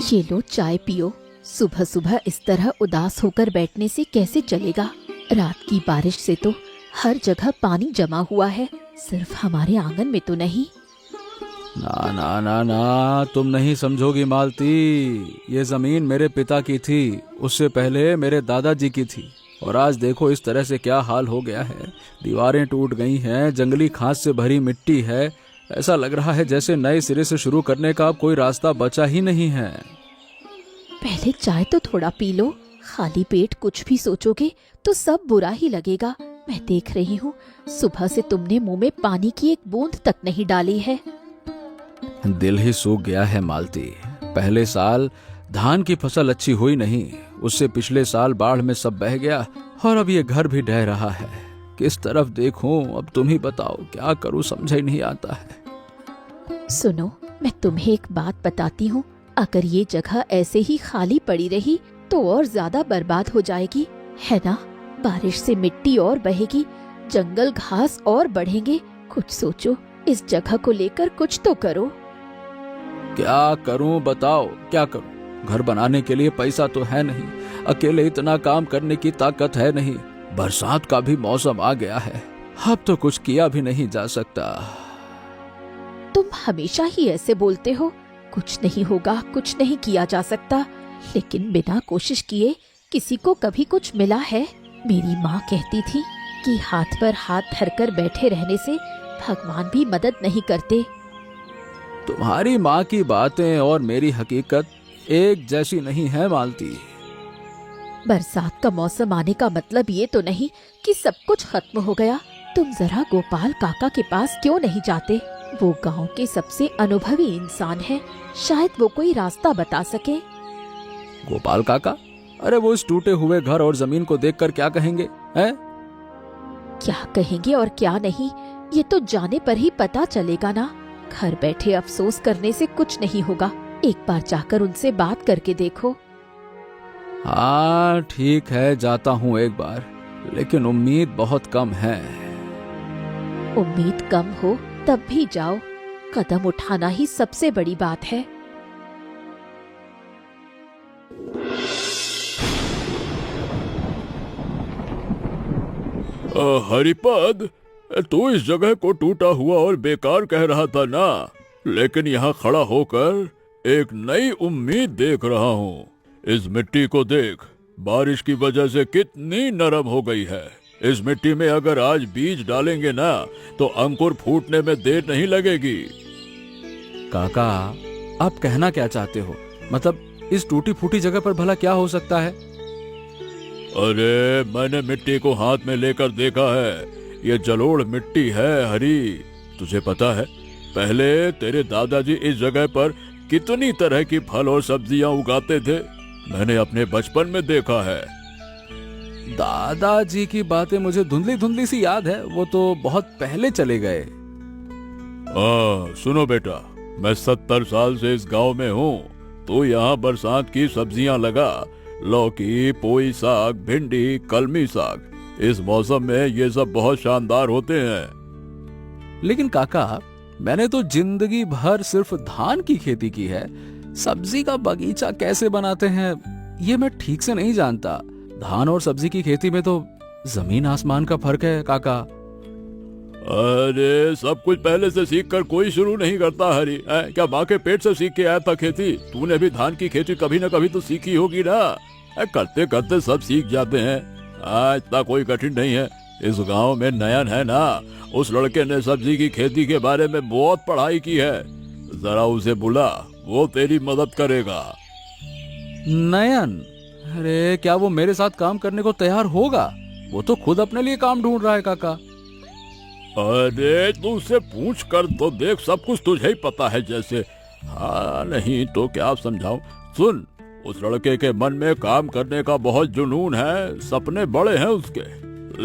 ये लो चाय पियो। सुबह सुबह इस तरह उदास होकर बैठने से कैसे चलेगा। रात की बारिश से तो हर जगह पानी जमा हुआ है, सिर्फ हमारे आंगन में तो नहीं। ना ना ना ना, तुम नहीं समझोगी मालती। ये जमीन मेरे पिता की थी, उससे पहले मेरे दादाजी की थी। और आज देखो इस तरह से क्या हाल हो गया है। दीवारें टूट गई हैं, जंगली घास से भरी मिट्टी है। ऐसा लग रहा है जैसे नए सिरे से शुरू करने का अब कोई रास्ता बचा ही नहीं है। पहले चाय तो थोड़ा पी लो। खाली पेट कुछ भी सोचोगे तो सब बुरा ही लगेगा। मैं देख रही हूँ सुबह से तुमने मुंह में पानी की एक बूंद तक नहीं डाली है। दिल ही सूख गया है मालती। पहले साल धान की फसल अच्छी हुई नहीं, उससे पिछले साल बाढ़ में सब बह गया, और अब ये घर भी ढह रहा है। किस तरफ देखूं, अब तुम ही बताओ, क्या करूं समझ ही नहीं आता है। सुनो, मैं तुम्हें एक बात बताती हूँ। अगर ये जगह ऐसे ही खाली पड़ी रही तो और ज्यादा बर्बाद हो जाएगी, है ना। बारिश से मिट्टी और बहेगी, जंगल घास और बढ़ेंगे। कुछ सोचो, इस जगह को लेकर कुछ तो करो। क्या करूं बताओ, क्या करूं। घर बनाने के लिए पैसा तो है नहीं, अकेले इतना काम करने की ताकत है नहीं। बरसात का भी मौसम आ गया है, अब तो कुछ किया भी नहीं जा सकता। तुम हमेशा ही ऐसे बोलते हो, कुछ नहीं होगा, कुछ नहीं किया जा सकता। लेकिन बिना कोशिश किए किसी को कभी कुछ मिला है। मेरी माँ कहती थी कि हाथ पर हाथ धरकर बैठे रहने से भगवान भी मदद नहीं करते। तुम्हारी माँ की बातें और मेरी हकीकत एक जैसी नहीं है मालती। बरसात का मौसम आने का मतलब ये तो नहीं कि सब कुछ खत्म हो गया। तुम जरा गोपाल काका के पास क्यों नहीं जाते। वो गांव के सबसे अनुभवी इंसान है, शायद वो कोई रास्ता बता सके। गोपाल काका? अरे वो इस टूटे हुए घर और जमीन को देखकर क्या कहेंगे, हैं? क्या कहेंगे और क्या नहीं, ये तो जाने पर ही पता चलेगा ना। घर बैठे अफसोस करने से कुछ नहीं होगा। एक बार जाकर उनसे बात करके देखो। हाँ ठीक है, जाता हूँ एक बार, लेकिन उम्मीद बहुत कम है। उम्मीद कम हो तब भी जाओ, कदम उठाना ही सबसे बड़ी बात है। हरिपद, तू इस जगह को टूटा हुआ और बेकार कह रहा था ना, लेकिन यहाँ खड़ा होकर एक नई उम्मीद देख रहा हूँ। इस मिट्टी को देख, बारिश की वजह से कितनी नरम हो गई है। इस मिट्टी में अगर आज बीज डालेंगे ना तो अंकुर फूटने में देर नहीं लगेगी। काका, आप कहना क्या चाहते हो? मतलब इस टूटी फूटी जगह पर भला क्या हो सकता है? अरे मैंने मिट्टी को हाथ में लेकर देखा है, ये जलोढ़ मिट्टी है हरी। तुझे पता है पहले तेरे दादाजी इस जगह पर कितनी तरह की फल और सब्जियां उगाते थे, मैंने अपने बचपन में देखा है। दादाजी की बातें मुझे धुंधली धुंधली सी याद है, वो तो बहुत पहले चले गए। सुनो बेटा, मैं 70 साल से इस गांव में हूँ। तो यहाँ बरसात की सब्जियां लगा, लौकी, पोई साग, भिंडी, कलमी साग। इस मौसम में ये सब बहुत शानदार होते हैं। लेकिन काका, मैंने तो जिंदगी भर सिर्फ धान की खेती की है। सब्जी का बगीचा कैसे बनाते हैं ये मैं ठीक से नहीं जानता। धान और सब्जी की खेती में तो जमीन आसमान का फर्क है काका। अरे सब कुछ पहले से सीख कर कोई शुरू नहीं करता हरी। क्या माँ के पेट से सीख के आया था खेती? तूने भी धान की खेती कभी न कभी तो सीखी होगी ना। करते करते सब सीख जाते हैं। इतना कोई कठिन नहीं है। इस गांव में नयन है ना, उस लड़के ने सब्जी की खेती के बारे में बहुत पढ़ाई की है। जरा उसे बुला, वो तेरी मदद करेगा। नयन? अरे क्या वो मेरे साथ काम करने को तैयार होगा? वो तो खुद अपने लिए काम ढूंढ रहा है काका। अरे तू उससे पूछ कर तो देख, सब कुछ तुझे ही पता है जैसे। हाँ नहीं तो क्या समझाऊं। सुन, उस लड़के के मन में काम करने का बहुत जुनून है, सपने बड़े हैं उसके,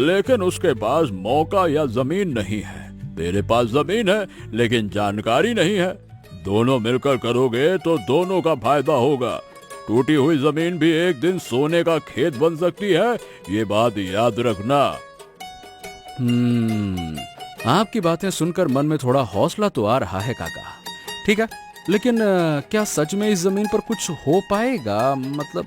लेकिन उसके पास मौका या जमीन नहीं है। तेरे पास जमीन है लेकिन जानकारी नहीं है। दोनों मिलकर करोगे तो दोनों का फायदा होगा। टूटी हुई जमीन भी एक दिन सोने का खेत बन सकती है, ये बात याद रखना। आपकी बातें सुनकर मन में थोड़ा हौसला तो आ रहा है काका। ठीक है, लेकिन क्या सच में इस जमीन पर कुछ हो पाएगा? मतलब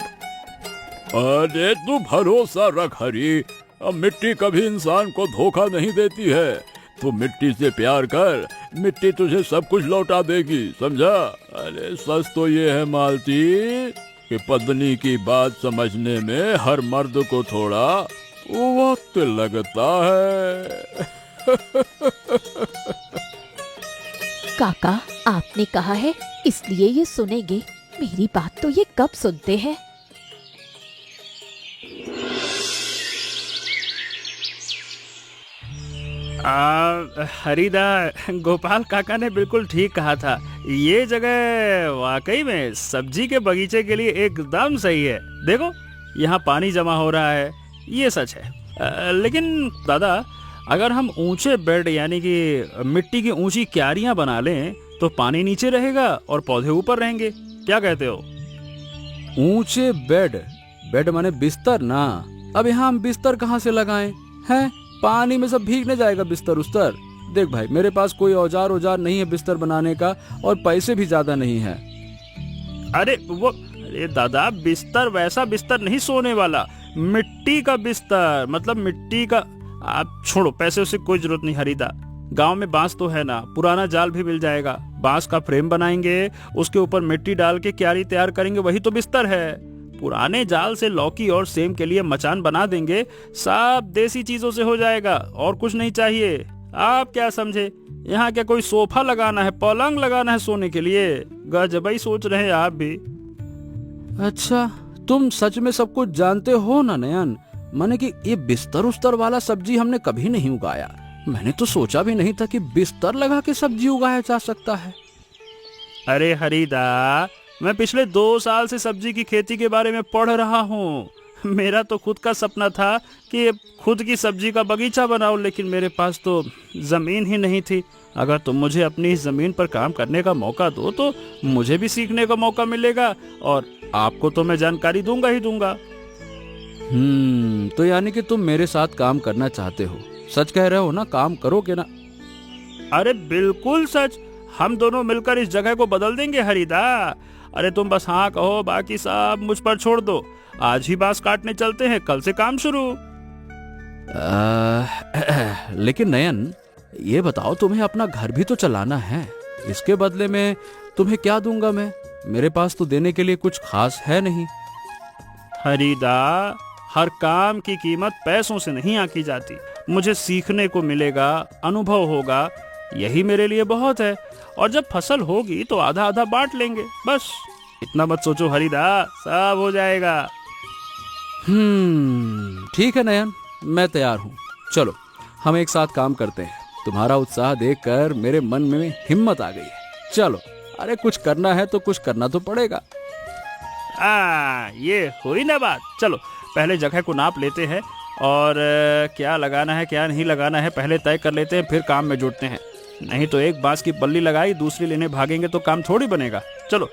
अरे तू भरोसा रख हरी, अब मिट्टी कभी इंसान को धोखा नहीं देती है। तू मिट्टी से प्यार कर, मिट्टी तुझे सब कुछ लौटा देगी, समझा? अरे सच तो ये है मालती कि पत्नी की बात समझने में हर मर्द को थोड़ा वक्त लगता है। काका, आपने कहा है इसलिए ये सुनेंगे। मेरी बात तो ये कब सुनते हैं। हरिदा, गोपाल काका ने बिल्कुल ठीक कहा था। ये जगह वाकई में सब्जी के बगीचे के लिए एकदम सही है। देखो यहाँ पानी जमा हो रहा है, ये सच है। लेकिन दादा, अगर हम ऊंचे बेड यानी कि मिट्टी की ऊंची क्यारियां बना लें तो पानी नीचे रहेगा और पौधे ऊपर रहेंगे। क्या कहते हो? ऊंचे बेड? बेड माने बिस्तर ना। अब यहाँ हम बिस्तर कहाँ से लगाएं? हैं? पानी में सब भीगने जाएगा बिस्तर उस्तर। देख भाई, मेरे पास कोई औजार नहीं है बिस्तर बनाने का, और पैसे भी ज्यादा नहीं है। अरे दादा, बिस्तर वैसा बिस्तर नहीं, सोने वाला मिट्टी का बिस्तर, मतलब मिट्टी का। आप छोड़ो, पैसे से कोई जरूरत नहीं हरिदा। गांव में बांस तो है ना, पुराना जाल भी मिल जाएगा। बांस का फ्रेम बनाएंगे, उसके ऊपर मिट्टी डाल के क्यारी तैयार करेंगे, वही तो बिस्तर है। पुराने जाल से लौकी और सेम के लिए मचान बना देंगे। सब देसी चीजों से हो जाएगा, और कुछ नहीं चाहिए। आप क्या समझे? यहाँ क्या कोई सोफा लगाना है, पलंग लगाना है सोने के लिए? गजबई सोच रहे हैं आप भी। अच्छा, तुम सच में सब कुछ जानते हो ना नयन? माने कि ये बिस्तर उस्तर वाला सब्जी हमने कभी नहीं उगाया। मैंने तो सोचा भी नहीं था कि बिस्तर लगा के सब्जी उगाया जा सकता है। अरे हरिदा, मैं पिछले 2 साल से सब्जी की खेती के बारे में पढ़ रहा हूँ। मेरा तो खुद का सपना था कि खुद की सब्जी का बगीचा बनाऊं, लेकिन मेरे पास तो जमीन ही नहीं थी। अगर तुम मुझे अपनी इस जमीन पर काम करने का मौका दो तो मुझे भी सीखने का मौका मिलेगा, और आपको तो मैं जानकारी दूंगा ही दूंगा। तो यानी कि तुम मेरे साथ काम करना चाहते हो? सच कह रहे हो ना? काम करोगे ना? अरे बिल्कुल सच। हम दोनों मिलकर इस जगह को बदल देंगे हरिदा। अरे तुम बस हाँ कहो, बाकी सब मुझ पर छोड़ दो। आज ही बांस काटने चलते हैं, कल से काम शुरू। लेकिन नयन, ये बताओ, तुम्हें अपना घर भी तो चलाना है। इसके बदले में तुम्हें क्या दूंगा मैं? मेरे पास तो देने के लिए कुछ खास है नहीं। हरिदा, हर काम की कीमत पैसों से नहीं आंकी जाती। मुझे सीखने को मिलेगा, अनुभव होगा, यही मेरे लिए बहुत है। और जब फसल होगी तो आधा आधा बांट लेंगे, बस। इतना मत सोचो हरिदा, सब हो जाएगा। ठीक है नयन, मैं तैयार हूँ। चलो हम एक साथ काम करते हैं। तुम्हारा उत्साह देखकर मेरे मन में हिम्मत आ गई है। चलो, अरे कुछ करना है तो कुछ करना तो पड़ेगा। ये हुई ना बात। चलो पहले जगह को नाप लेते हैं, और क्या लगाना है क्या नहीं लगाना है पहले तय कर लेते हैं, फिर काम में जुटते हैं। नहीं तो एक बांस की बल्ली लगाई, दूसरी लेने भागेंगे तो काम थोड़ी बनेगा। चलो।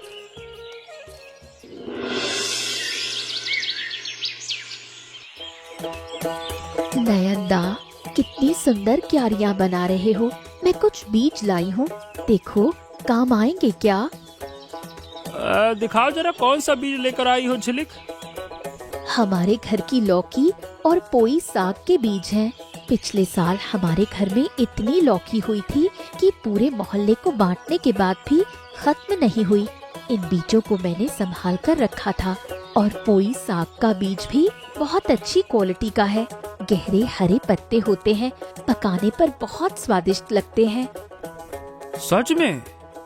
नयनदा, कितनी सुंदर क्यारियां बना रहे हो। मैं कुछ बीज लाई हूँ, देखो काम आएंगे क्या? दिखाओ जरा, कौन सा बीज लेकर आई हो झिलिक? हमारे घर की लौकी और पोई साग के बीज हैं। पिछले साल हमारे घर में इतनी लौकी हुई थी कि पूरे मोहल्ले को बांटने के बाद भी खत्म नहीं हुई। इन बीजों को मैंने संभाल कर रखा था, और पोई साग का बीज भी बहुत अच्छी क्वालिटी का है। गहरे हरे पत्ते होते हैं, पकाने पर बहुत स्वादिष्ट लगते हैं। सच में?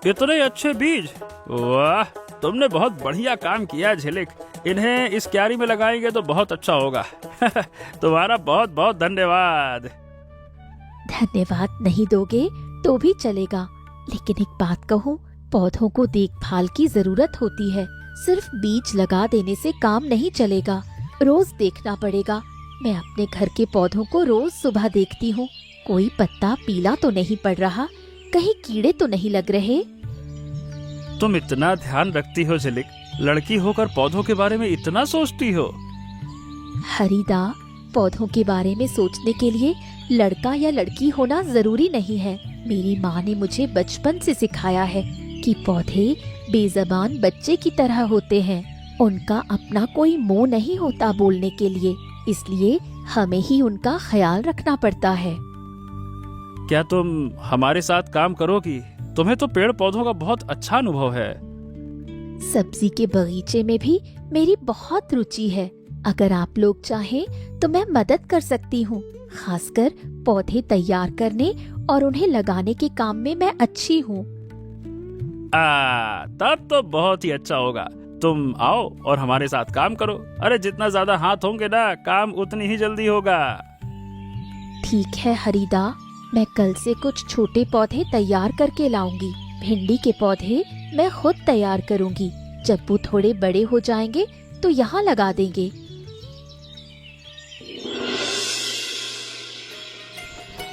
इतने अच्छे बीज? वाह, तुमने बहुत बढ़िया काम किया झिलिक। इन्हें इस क्यारी में लगाएंगे तो बहुत अच्छा होगा। तुम्हारा बहुत बहुत धन्यवाद। धन्यवाद नहीं दोगे तो भी चलेगा, लेकिन एक बात कहूँ, पौधों को देखभाल की जरूरत होती है। सिर्फ बीज लगा देने से काम नहीं चलेगा, रोज देखना पड़ेगा। मैं अपने घर के पौधों को रोज सुबह देखती हूँ। कोई पत्ता पीला तो नहीं पड़ रहा, कहीं कीड़े तो नहीं लग रहे। तुम इतना ध्यान रखती हो झिलिक, लड़की होकर पौधों के बारे में इतना सोचती हो। हरिदा, पौधों के बारे में सोचने के लिए लड़का या लड़की होना जरूरी नहीं है। मेरी माँ ने मुझे बचपन से सिखाया है कि पौधे बेज़बान बच्चे की तरह होते हैं। उनका अपना कोई मुंह नहीं होता बोलने के लिए, इसलिए हमें ही उनका ख्याल रखना पड़ता है। क्या तुम हमारे साथ काम करोगी? तुम्हें तो पेड़ पौधों का बहुत अच्छा अनुभव है। सब्जी के बगीचे में भी मेरी बहुत रुचि है। अगर आप लोग चाहें तो मैं मदद कर सकती हूँ। खासकर पौधे तैयार करने और उन्हें लगाने के काम में मैं अच्छी हूँ। तब तो बहुत ही अच्छा होगा। तुम आओ और हमारे साथ काम करो। अरे जितना ज्यादा हाथ होंगे ना, काम उतनी ही जल्दी होगा। ठीक है हरिदा, मैं कल से कुछ छोटे पौधे तैयार करके लाऊंगी। भिंडी के पौधे मैं खुद तैयार करूंगी। जब वो थोड़े बड़े हो जाएंगे तो यहाँ लगा देंगे।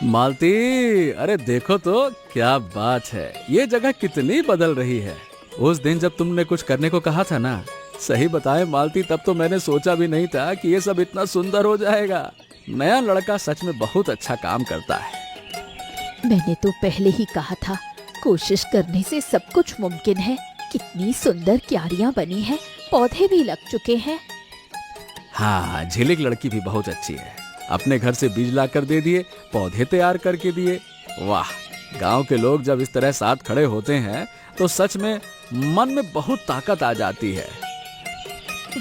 मालती, अरे देखो तो क्या बात है, ये जगह कितनी बदल रही है। उस दिन जब तुमने कुछ करने को कहा था ना, सही बताए मालती, तब तो मैंने सोचा भी नहीं था कि ये सब इतना सुंदर हो जाएगा। नया लड़का सच में बहुत अच्छा काम करता है। मैंने तो पहले ही कहा था, कोशिश करने से सब कुछ मुमकिन है। कितनी सुंदर क्यारियां बनी हैं, पौधे भी लग चुके हैं। हाँ, झिलिक लड़की भी बहुत अच्छी है। अपने घर से बीज ला कर दे दिए, पौधे तैयार करके दिए। वाह, गांव के लोग जब इस तरह साथ खड़े होते हैं तो सच में मन में बहुत ताकत आ जाती है।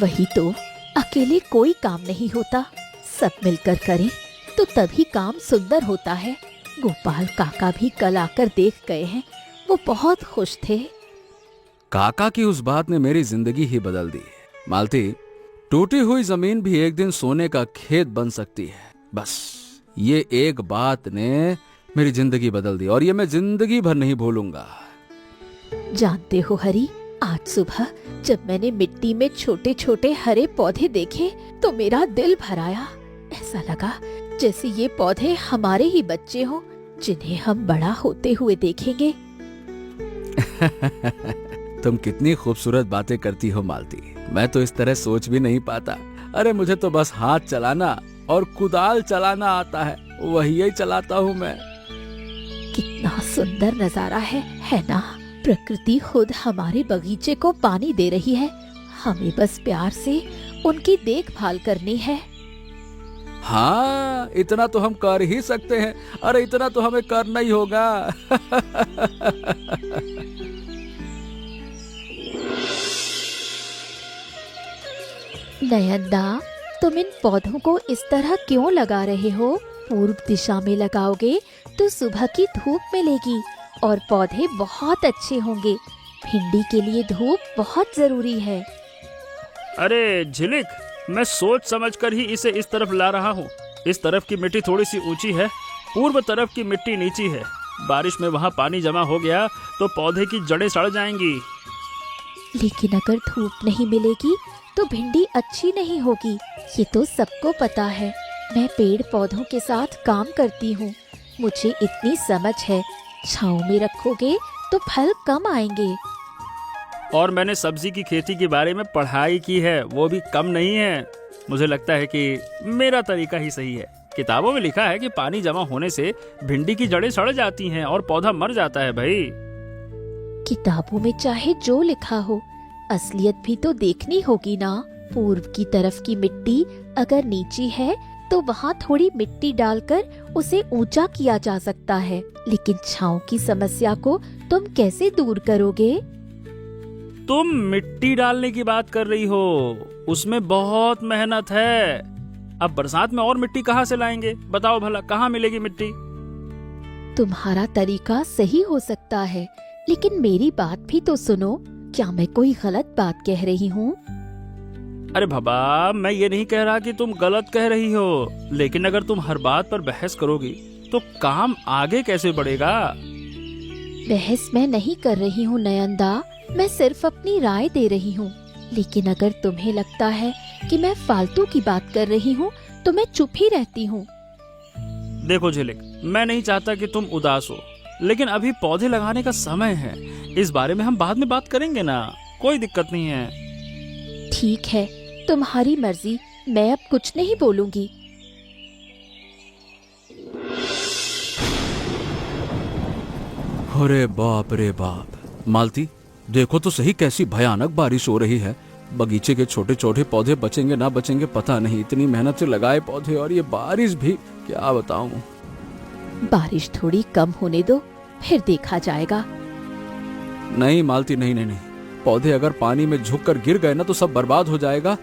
वही तो, अकेले कोई काम नहीं होता, सब मिलकर करें तो तभी काम सुंदर होता है। गोपाल काका भी कल आकर देख गए हैं, वो बहुत खुश थे। काका की उस बात ने मेरी जिंदगी ही बदल दी। मालती, टूटी हुई जमीन भी एक दिन सोने का खेत बन सकती है। बस ये एक बात ने मेरी जिंदगी बदल दी और ये मैं जिंदगी भर नहीं भूलूंगा। जानते हो हरी, आज सुबह जब मैंने मिट्टी में छोटे छोटे हरे पौधे देखे तो मेरा दिल भर आया। ऐसा लगा जैसे ये पौधे हमारे ही बच्चे हों, जिन्हें हम बड़ा होते हुए देखेंगे। तुम कितनी खूबसूरत बातें करती हो मालती, मैं तो इस तरह सोच भी नहीं पाता। अरे मुझे तो बस हाथ चलाना और कुदाल चलाना आता है, वही चलाता हूँ मैं। कितना सुंदर नजारा है ना? प्रकृति खुद हमारे बगीचे को पानी दे रही है, हमें बस प्यार से उनकी देखभाल करनी है। हाँ, इतना तो हम कर ही सकते हैं। अरे इतना तो हमें करना ही होगा। नयनदा, तुम इन पौधों को इस तरह क्यों लगा रहे हो? पूर्व दिशा में लगाओगे तो सुबह की धूप मिलेगी और पौधे बहुत अच्छे होंगे। भिंडी के लिए धूप बहुत जरूरी है। अरे झिलिक, मैं सोच समझ कर ही इसे इस तरफ ला रहा हूँ। इस तरफ की मिट्टी थोड़ी सी ऊंची है, पूर्व तरफ की मिट्टी नीची है। बारिश में वहाँ पानी जमा हो गया तो पौधे की जड़ें सड़ जाएंगी। लेकिन अगर धूप नहीं मिलेगी तो भिंडी अच्छी नहीं होगी, ये तो सबको पता है। मैं पेड़ पौधों के साथ काम करती हूँ, मुझे इतनी समझ है। छांव में रखोगे तो फल कम आएंगे। और मैंने सब्जी की खेती के बारे में पढ़ाई की है, वो भी कम नहीं है। मुझे लगता है कि मेरा तरीका ही सही है। किताबों में लिखा है कि पानी जमा होने से भिंडी की जड़ें सड़ जाती हैं और पौधा मर जाता है। भाई, किताबों में चाहे जो लिखा हो, असलियत भी तो देखनी होगी ना। पूर्व की तरफ की मिट्टी अगर नीची है तो वहाँ थोड़ी मिट्टी डालकर उसे ऊंचा किया जा सकता है। लेकिन छांव की समस्या को तुम कैसे दूर करोगे? तुम मिट्टी डालने की बात कर रही हो, उसमें बहुत मेहनत है। अब बरसात में और मिट्टी कहाँ से लाएंगे? बताओ भला, कहाँ मिलेगी मिट्टी? तुम्हारा तरीका सही हो सकता है, लेकिन मेरी बात भी तो सुनो। क्या मैं कोई गलत बात कह रही हूँ? अरे बाबा, मैं ये नहीं कह रहा कि तुम गलत कह रही हो, लेकिन अगर तुम हर बात पर बहस करोगी तो काम आगे कैसे बढ़ेगा? बहस मैं नहीं कर रही हूँ नयनदा, मैं सिर्फ अपनी राय दे रही हूँ। लेकिन अगर तुम्हें लगता है कि मैं फालतू की बात कर रही हूँ तो मैं चुप ही रहती हूँ। देखो झिलिक, मैं नहीं चाहता कि तुम उदास हो, लेकिन अभी पौधे लगाने का समय है। इस बारे में हम बाद में बात करेंगे ना, कोई दिक्कत नहीं है। ठीक है, तुम्हारी मर्जी, मैं अब कुछ नहीं बोलूंगी। अरे बाप रे बाप, मालती, देखो तो सही कैसी भयानक बारिश हो रही है। बगीचे के छोटे छोटे पौधे बचेंगे ना बचेंगे पता नहीं। इतनी मेहनत से लगाए पौधे और ये बारिश भी, क्या बताऊं। बारिश थोड़ी कम होने दो, फिर देखा जाएगा। नहीं मालती, नहीं नहीं नहीं, पौधे अगर पानी में झुक कर गिर गए ना तो सब बर्बाद हो जाएगा।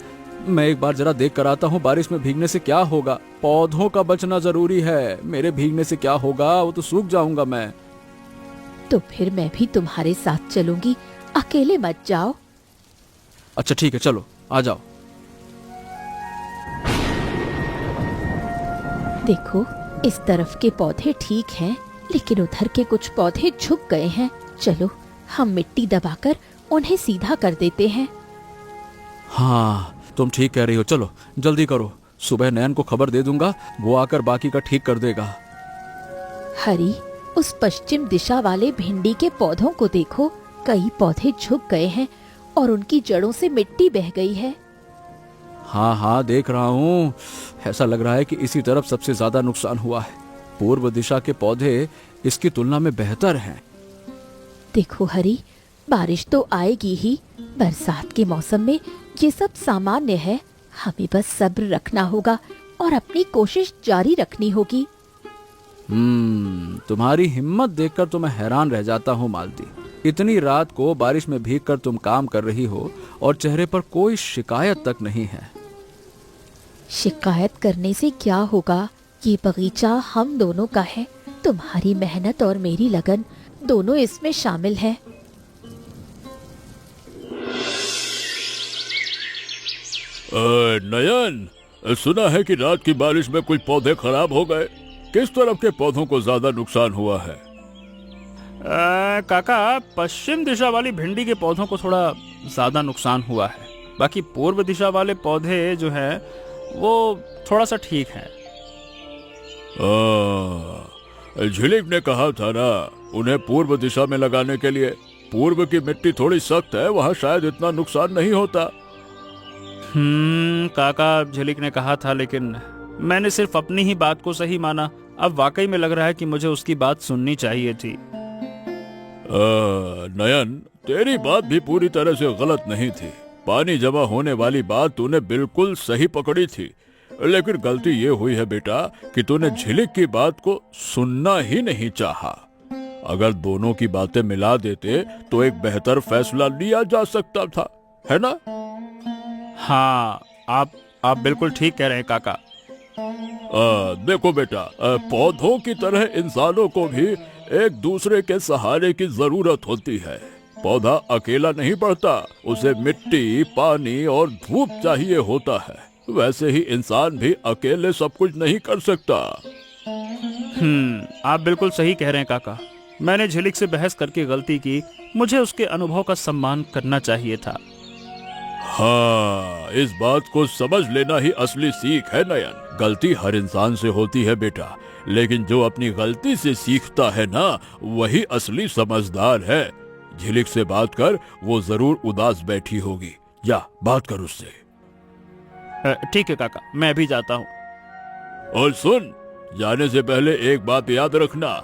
मैं एक बार जरा देख कर आता हूँ, बारिश में भीगने से क्या होगा। पौधों का बचना जरूरी है, मेरे भीगने से क्या होगा, वो तो सूख जाऊंगा मैं। तो फिर मैं भी तुम्हारे साथ चलूंगी, अकेले मत जाओ। अच्छा ठीक है, चलो आ जाओ। देखो, इस तरफ के पौधे ठीक हैं, लेकिन उधर के कुछ पौधे झुक गए हैं। चलो हम मिट्टी दबाकर उन्हें सीधा कर देते हैं। हाँ तुम ठीक कह रही हो, चलो जल्दी करो। सुबह नयन को खबर दे दूंगा, वो आकर बाकी का ठीक कर देगा। हरी, उस पश्चिम दिशा वाले भिंडी के पौधों को देखो, कई पौधे झुक गए हैं और उनकी जड़ों से मिट्टी बह गई है। हाँ हाँ देख रहा हूँ, ऐसा लग रहा है कि इसी तरफ सबसे ज्यादा नुकसान हुआ है। पूर्व दिशा के पौधे इसकी तुलना में बेहतर हैं। देखो हरी, बारिश तो आएगी ही। बरसात के मौसम में ये सब सामान्य है। हमें बस सब्र रखना होगा और अपनी कोशिश जारी रखनी होगी। तुम्हारी हिम्मत देखकर तो मैं हैरान रह जाता हूँ मालती। इतनी रात को बारिश में भीगकर तुम काम कर रही हो और चेहरे पर कोई शिकायत तक नहीं है। शिकायत करने से क्या होगा, ये बगीचा हम दोनों का है। तुम्हारी मेहनत और मेरी लगन दोनों इसमें शामिल है। नयन, सुना है कि रात की बारिश में कुछ पौधे खराब हो गए। किस तरफ के पौधों को ज्यादा नुकसान हुआ है? काका, पश्चिम दिशा वाली भिंडी के पौधों को थोड़ा ज्यादा नुकसान हुआ है। बाकी पूर्व दिशा वाले पौधे जो हैं वो थोड़ा सा ठीक हैं। झिलिक ने कहा था ना उन्हें पूर्व दिशा में लगाने के लिए। पूर्व की मिट्टी थोड़ी सख्त है, वहाँ शायद इतना नुकसान नहीं होता। काका, झिलिक ने कहा था, लेकिन मैंने सिर्फ अपनी ही बात को सही माना। अब वाकई में लग रहा है कि मुझे उसकी बात सुननी चाहिए थी। नयन, तेरी बात भी पूरी तरह से गलत नहीं थी। पानी जमा होने वाली बात तूने बिल्कुल सही पकड़ी थी, लेकिन गलती ये हुई है बेटा कि तूने झिलिक की बात को सुनना ही नहीं चाहा। अगर दोनों की बातें मिला देते तो एक बेहतर फैसला लिया जा सकता था, है ना? हाँ, आप बिल्कुल ठीक कह रहे हैं काका। देखो बेटा, पौधों की तरह इंसानों को भी एक दूसरे के सहारे की जरूरत होती है। पौधा अकेला नहीं बढ़ता, उसे मिट्टी, पानी और धूप चाहिए होता है। वैसे ही इंसान भी अकेले सब कुछ नहीं कर सकता। आप बिल्कुल सही कह रहे हैं काका। मैंने झिलिक से बहस करके गलती की। मुझे उसके अनुभव का सम्मान करना चाहिए था। हाँ, इस बात को समझ लेना ही असली सीख है नयन। गलती हर इंसान से होती है बेटा, लेकिन जो अपनी गलती से सीखता है ना, वही असली समझदार है। झिलिक से बात कर, वो जरूर उदास बैठी होगी। जा बात कर उससे। ठीक है काका, मैं भी जाता हूँ। और सुन, जाने से पहले एक बात याद रखना,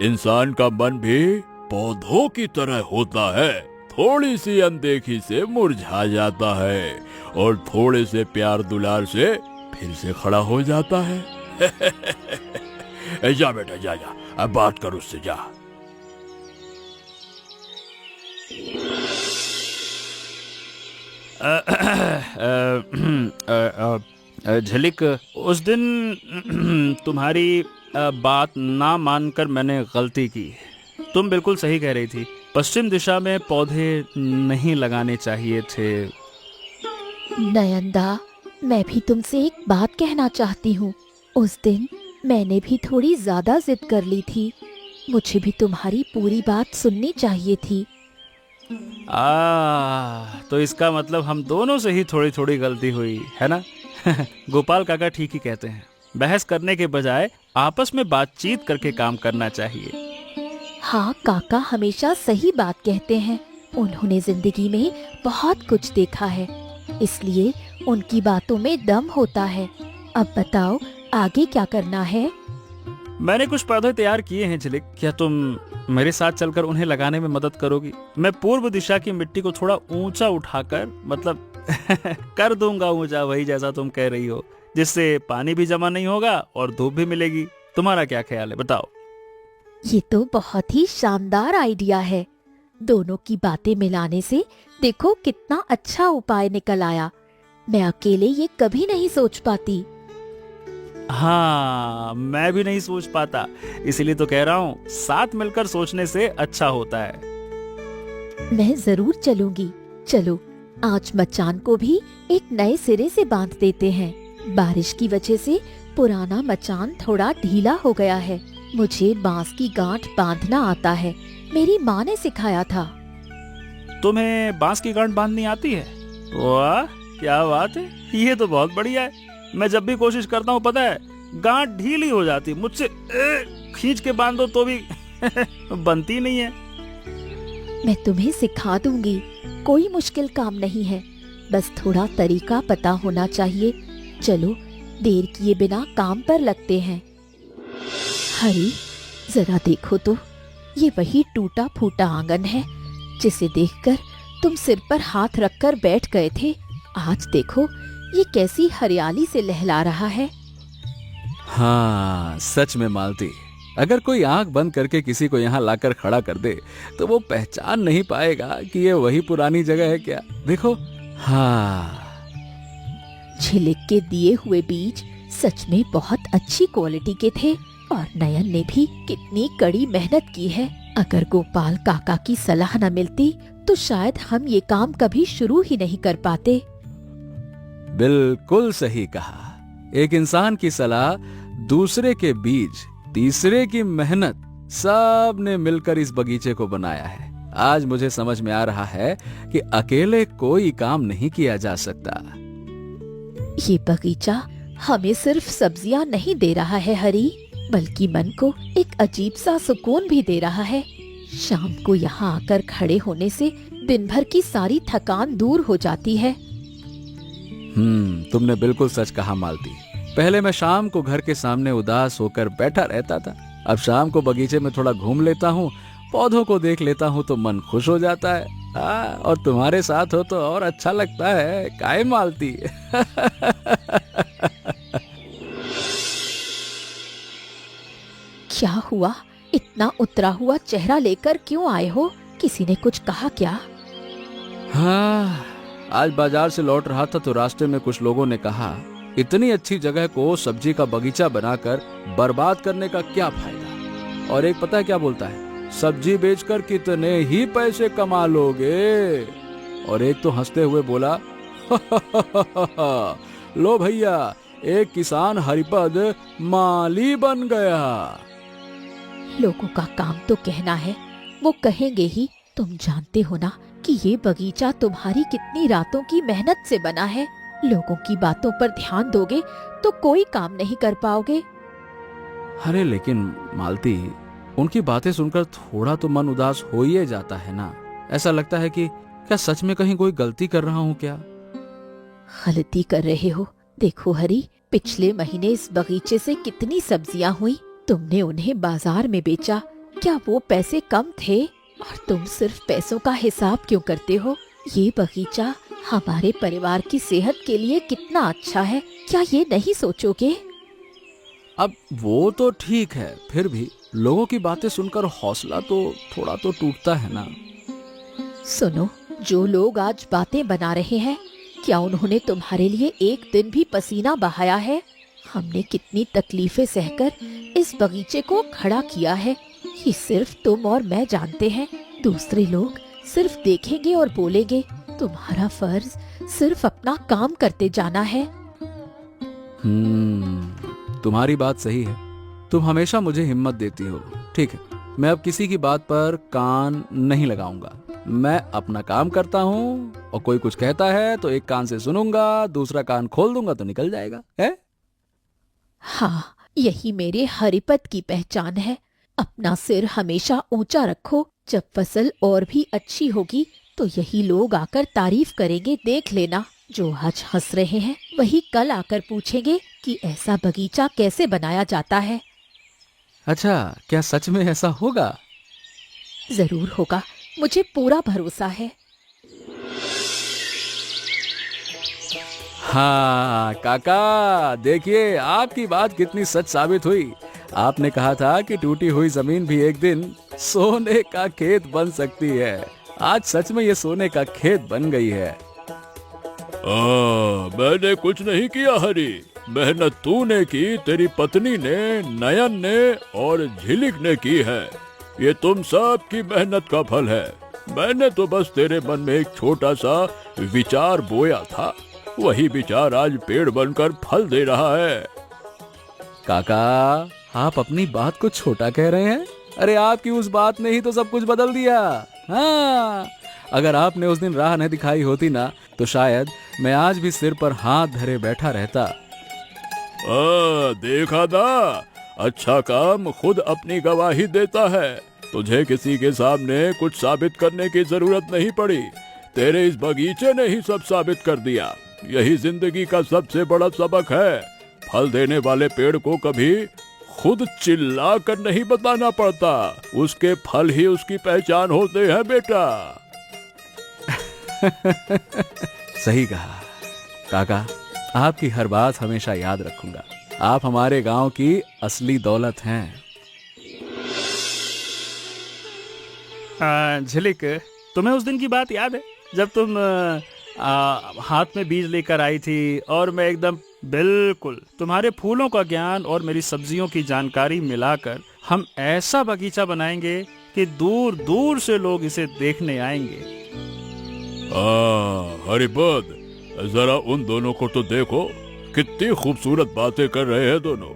इंसान का मन भी पौधों की तरह होता है। थोड़ी सी अनदेखी से मुरझा जाता है और थोड़े से प्यार दुलार से फिर से खड़ा हो जाता है। जा बेटा, जा जा, अब बात कर उससे, जा। झिलिक, उस दिन तुम्हारी बात ना मानकर मैंने गलती की। तुम बिल्कुल सही कह रही थी। पश्चिम दिशा में पौधे नहीं लगाने चाहिए थे। नयनदा, मैं भी तुमसे एक बात कहना चाहती हूँ। उस दिन मैंने भी थोड़ी ज्यादा जिद कर ली थी। मुझे भी तुम्हारी पूरी बात सुननी चाहिए थी। तो इसका मतलब हम दोनों से ही थोड़ी थोड़ी गलती हुई है ना? गोपाल काका ठीक ही कहते हैं। बहस करने के बजाय आपस में बातचीत करके काम करना चाहिए। हाँ, काका हमेशा सही बात कहते हैं। उन्होंने जिंदगी में बहुत कुछ देखा है, इसलिए उनकी बातों में दम होता है। अब बताओ आगे क्या करना है? मैंने कुछ पौधे तैयार किए हैं झिलिक, क्या तुम मेरे साथ चलकर उन्हें लगाने में मदद करोगी? मैं पूर्व दिशा की मिट्टी को थोड़ा ऊंचा उठाकर मतलब कर दूंगा ऊंचा, वही जैसा तुम कह रही हो, जिससे पानी भी जमा नहीं होगा और धूप भी मिलेगी। तुम्हारा क्या ख्याल है, बताओ? ये तो बहुत ही शानदार आइडिया है। दोनों की बातें मिलाने से देखो कितना अच्छा उपाय निकल आया। मैं अकेले ये कभी नहीं सोच पाती। हाँ, मैं भी नहीं सोच पाता, इसीलिए तो कह रहा हूँ साथ मिलकर सोचने से अच्छा होता है। मैं जरूर चलूंगी। चलो आज मचान को भी एक नए सिरे से बांध देते हैं। बारिश की वजह से पुराना मचान थोड़ा ढीला हो गया है। मुझे बांस की गांठ बांधना आता है, मेरी माँ ने सिखाया था। तुम्हें बांस की गांठ बांधनी आती है? वाह, क्या बात है, ये तो बहुत बढ़िया है। मैं जब भी कोशिश करता हूँ पता है गांठ ढीली हो जाती, मुझसे खींच के बांधो तो भी बनती नहीं है। मैं तुम्हें सिखा दूंगी, कोई मुश्किल काम नहीं है, बस थोड़ा तरीका पता होना चाहिए। चलो देर किए बिना काम पर लगते हैं। हरी, जरा देखो तो, ये वही टूटा फूटा आंगन है जिसे देखकर तुम सिर पर हाथ रखकर बैठ गए थे। आज देखो ये कैसी हरियाली से लहला रहा है। हाँ सच में मालती, अगर कोई आंख बंद करके किसी को यहाँ लाकर खड़ा कर दे तो वो पहचान नहीं पाएगा कि ये वही पुरानी जगह है क्या। देखो, हाँ झिलिक के दिए हुए बीज सच में बहुत अच्छी क्वालिटी के थे और नयन ने भी कितनी कड़ी मेहनत की है। अगर गोपाल काका की सलाह न मिलती तो शायद हम ये काम कभी शुरू ही नहीं कर पाते। बिल्कुल सही कहा। एक इंसान की सलाह, दूसरे के बीज, तीसरे की मेहनत, सब ने मिलकर इस बगीचे को बनाया है। आज मुझे समझ में आ रहा है कि अकेले कोई काम नहीं किया जा सकता। ये बगीचा हमें सिर्फ सब्जियां नहीं दे रहा है हरी, बल्कि मन को एक अजीब सा सुकून भी दे रहा है। शाम को यहाँ आकर खड़े होने से दिन भर की सारी थकान दूर हो जाती है। तुमने बिल्कुल सच कहा मालती। पहले मैं शाम को घर के सामने उदास होकर बैठा रहता था, अब शाम को बगीचे में थोड़ा घूम लेता हूँ, पौधों को देख लेता हूँ तो मन खुश हो जाता है। और तुम्हारे साथ हो तो और अच्छा लगता है, काहे मालती। क्या हुआ, इतना उतरा हुआ चेहरा लेकर क्यों आए हो? किसी ने कुछ कहा क्या? हाँ, आज बाजार से लौट रहा था तो रास्ते में कुछ लोगों ने कहा, इतनी अच्छी जगह को सब्जी का बगीचा बनाकर बर्बाद करने का क्या फायदा। और एक पता है क्या बोलता है, सब्जी बेचकर कितने ही पैसे कमा लोगे। और एक तो हंसते हुए बोला, लो भैया, एक किसान हरिपद माली बन गया। लोगों का काम तो कहना है, वो कहेंगे ही। तुम जानते हो ना कि ये बगीचा तुम्हारी कितनी रातों की मेहनत से बना है। लोगों की बातों पर ध्यान दोगे तो कोई काम नहीं कर पाओगे। अरे लेकिन मालती, उनकी बातें सुनकर थोड़ा तो मन उदास हो ही जाता है ना। ऐसा लगता है कि क्या सच में कहीं कोई गलती कर रहा हूँ क्या। गलती कर रहे हो? देखो हरी, पिछले महीने इस बगीचे से कितनी सब्जियां हुई, तुमने उन्हें बाजार में बेचा। क्या वो पैसे कम थे? और तुम सिर्फ पैसों का हिसाब क्यों करते हो? ये बगीचा हमारे परिवार की सेहत के लिए कितना अच्छा है, क्या ये नहीं सोचोगे? अब वो तो ठीक है, फिर भी लोगों की बातें सुनकर हौसला तो थोड़ा तो टूटता है ना। सुनो, जो लोग आज बातें बना रहे हैं, क्या उन्होंने तुम्हारे लिए एक दिन भी पसीना बहाया है? हमने कितनी तकलीफें सहकर इस बगीचे को खड़ा किया है, ये सिर्फ तुम और मैं जानते हैं। दूसरे लोग सिर्फ देखेंगे और बोलेंगे। तुम्हारा फर्ज सिर्फ अपना काम करते जाना है। तुम्हारी बात सही है, तुम हमेशा मुझे हिम्मत देती हो। ठीक है, मैं अब किसी की बात पर कान नहीं लगाऊंगा। मैं अपना काम करता हूँ और कोई कुछ कहता है तो एक कान से सुनूंगा, दूसरा कान खोल दूंगा तो निकल जाएगा है? हाँ, यही मेरे हरिपद की पहचान है। अपना सिर हमेशा ऊंचा रखो। जब फसल और भी अच्छी होगी तो यही लोग आकर तारीफ करेंगे। देख लेना, जो आज हंस रहे हैं वही कल आकर पूछेंगे कि ऐसा बगीचा कैसे बनाया जाता है। अच्छा, क्या सच में ऐसा होगा? जरूर होगा, मुझे पूरा भरोसा है। हाँ काका, देखिए आपकी बात कितनी सच साबित हुई। आपने कहा था कि टूटी हुई जमीन भी एक दिन सोने का खेत बन सकती है। आज सच में ये सोने का खेत बन गई है। मैंने कुछ नहीं किया हरी, मेहनत तूने की, तेरी पत्नी ने, नयन ने और झिलिक ने की है। ये तुम सब की मेहनत का फल है। मैंने तो बस तेरे मन में एक छोटा सा विचार बोया था, वही विचार आज पेड़ बनकर फल दे रहा है। काका, आप अपनी बात को छोटा कह रहे हैं? अरे आपकी उस बात ने ही तो सब कुछ बदल दिया। हाँ, अगर आपने उस दिन राह न दिखाई होती ना, तो शायद मैं आज भी सिर पर हाथ धरे बैठा रहता। देखा ना, अच्छा काम खुद अपनी गवाही देता है। तुझे किसी के सामने कुछ साबित करने की जरूरत नहीं पड़ी। तेरे इस बगीचे ने ही सब साबित कर दिया। यही जिंदगी का सबसे बड़ा सबक है। फल देने वाले पेड़ को कभी खुद चिल्ला कर नहीं बताना पड़ता, उसके फल ही उसकी पहचान होते हैं बेटा। सही कहा काका, आपकी हर बात हमेशा याद रखूंगा। आप हमारे गांव की असली दौलत हैं। झिलिक, तुम्हें उस दिन की बात याद है जब तुम हाथ में बीज लेकर आई थी और मैं एकदम बिल्कुल तुम्हारे फूलों का ज्ञान और मेरी सब्जियों की जानकारी मिलाकर हम ऐसा बगीचा बनाएंगे कि दूर दूर से लोग इसे देखने आएंगे। हरिपद, जरा उन दोनों को तो देखो, कितनी खूबसूरत बातें कर रहे हैं दोनों।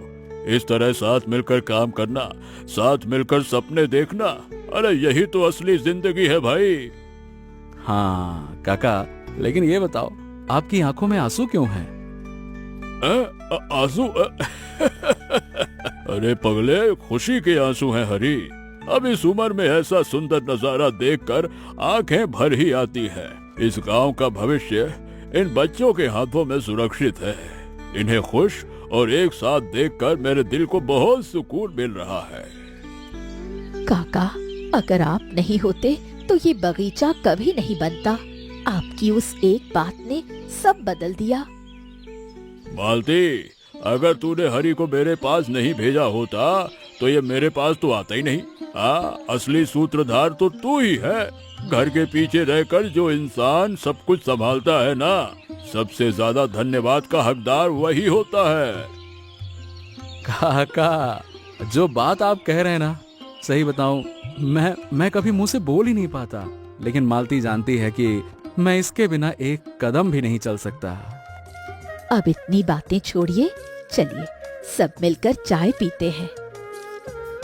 इस तरह साथ मिलकर काम करना, साथ मिलकर सपने देखना, अरे यही तो असली जिंदगी है भाई। हाँ काका, लेकिन ये बताओ, आपकी आंखों में आंसू क्यों हैं? आंसू? अरे पगले, खुशी के आंसू हैं हरी। अब इस उम्र में ऐसा सुंदर नजारा देखकर आंखें भर ही आती है। इस गांव का भविष्य इन बच्चों के हाथों में सुरक्षित है। इन्हें खुश और एक साथ देखकर मेरे दिल को बहुत सुकून मिल रहा है। काका, अगर आप नहीं होते तो ये बगीचा कभी नहीं बनता। आपकी उस एक बात ने सब बदल दिया। मालती, अगर तूने हरी को मेरे पास नहीं भेजा होता तो ये मेरे पास तो आता ही नहीं। असली सूत्रधार तो तू ही है। घर के पीछे रहकर जो इंसान सब कुछ संभालता है ना, सबसे ज्यादा धन्यवाद का हकदार वही होता है। काका, जो बात आप कह रहे हैं ना, सही बताऊं, मैं कभी मुंह से बोल ही नहीं पाता। लेकिन मालती जानती है कि मैं इसके बिना एक कदम भी नहीं चल सकता। अब इतनी बातें छोड़िए, चलिए सब मिलकर चाय पीते हैं।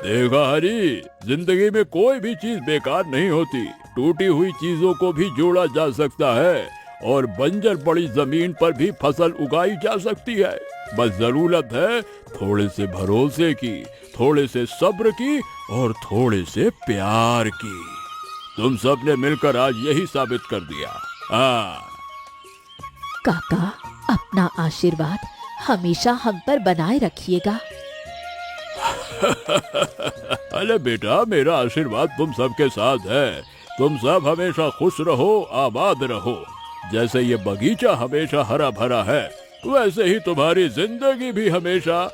देखा हरी, जिंदगी में कोई भी चीज बेकार नहीं होती। टूटी हुई चीजों को भी जोड़ा जा सकता है और बंजर पड़ी जमीन पर भी फसल उगाई जा सकती है। बस जरूरत है थोड़े से भरोसे की, थोड़े से सब्र की और थोड़े से प्यार की। तुम सब ने मिलकर आज यही साबित कर दिया। काका, अपना आशीर्वाद हमेशा हम पर बनाए रखिएगा। अरे बेटा, मेरा आशीर्वाद तुम सबके साथ है। तुम सब हमेशा खुश रहो, आबाद रहो। जैसे ये बगीचा हमेशा हरा भरा है, वैसे ही तुम्हारी जिंदगी भी हमेशा